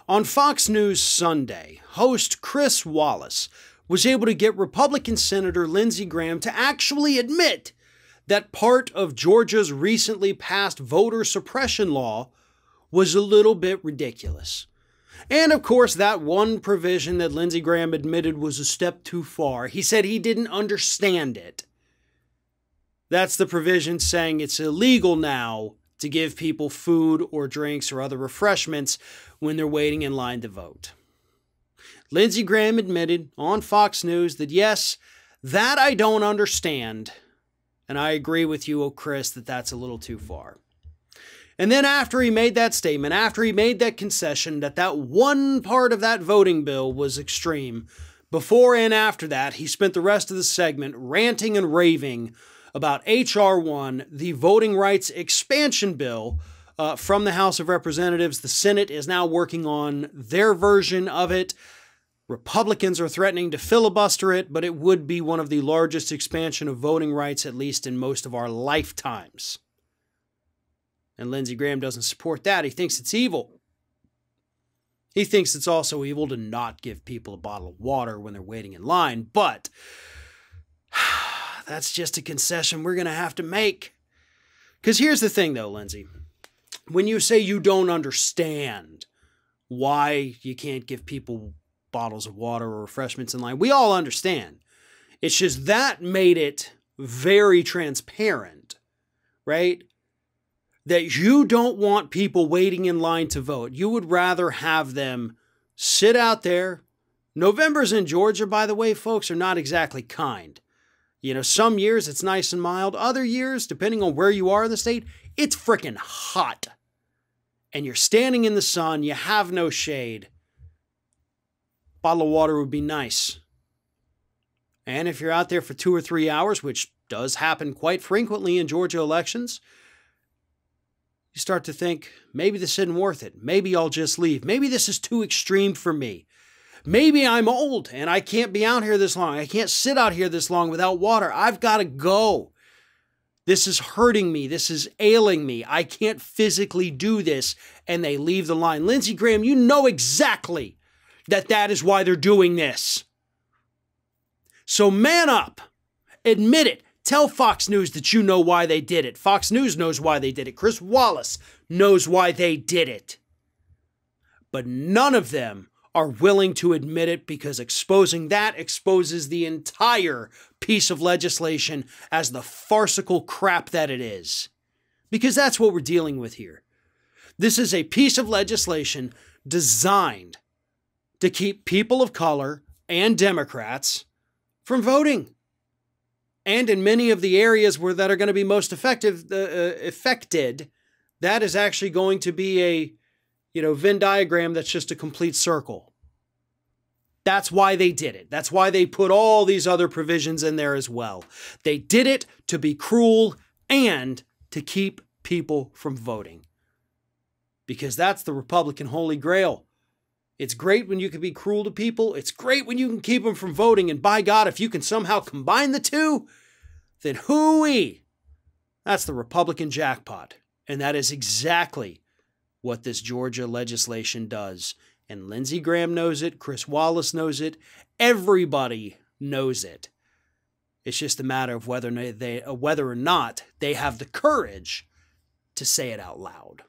On Fox News Sunday, host Chris Wallace was able to get Republican Senator Lindsey Graham to actually admit that part of Georgia's recently passed voter suppression law was a little bit ridiculous. And of course, that one provision that Lindsey Graham admitted was a step too far. He said he didn't understand it. That's the provision saying it's illegal now to give people food or drinks or other refreshments when they're waiting in line to vote. Lindsey Graham admitted on Fox News that yes, that I don't understand. And I agree with you, Chris, that that's a little too far. And then after he made that statement, after he made that concession that that one part of that voting bill was extreme, before and after that, he spent the rest of the segment ranting and raving about H.R. 1, the voting rights expansion bill from the House of Representatives. The Senate is now working on their version of it. Republicans are threatening to filibuster it, but it would be one of the largest expansion of voting rights, at least in most of our lifetimes. And Lindsey Graham doesn't support that. He thinks it's evil. He thinks it's also evil to not give people a bottle of water when they're waiting in line, but that's just a concession we're going to have to make. Because here's the thing, though, Lindsey. When you say you don't understand why you can't give people bottles of water or refreshments in line, we all understand. It's just that made it very transparent, right? That you don't want people waiting in line to vote. You would rather have them sit out there. Novembers in Georgia, by the way, folks, are not exactly kind. You know, some years it's nice and mild. Other years, depending on where you are in the state, it's freaking hot. And you're standing in the sun, you have no shade. Bottle of water would be nice. And if you're out there for 2 or 3 hours, which does happen quite frequently in Georgia elections, you start to think, maybe this isn't worth it. Maybe I'll just leave. Maybe this is too extreme for me. Maybe I'm old and I can't be out here this long. I can't sit out here this long without water. I've got to go. This is hurting me. This is ailing me. I can't physically do this. And they leave the line. Lindsey Graham, you know exactly that is why they're doing this. So man up. Admit it. Tell Fox News that you know why they did it. Fox News knows why they did it. Chris Wallace knows why they did it. But none of them are willing to admit it, because exposing that exposes the entire piece of legislation as the farcical crap that it is. Because that's what we're dealing with here. This is a piece of legislation designed to keep people of color and Democrats from voting. And in many of the areas that are going to be most affected, that is actually going to be a Venn diagram that's just a complete circle. That's why they did it. That's why they put all these other provisions in there as well. They did it to be cruel and to keep people from voting. Because that's the Republican Holy Grail. It's great when you can be cruel to people. It's great when you can keep them from voting. And by God, if you can somehow combine the two, then hooey, that's the Republican jackpot. And that is exactly what this Georgia legislation does. And Lindsey Graham knows it. Chris Wallace knows it. Everybody knows it. It's just a matter of whether or not they have the courage to say it out loud.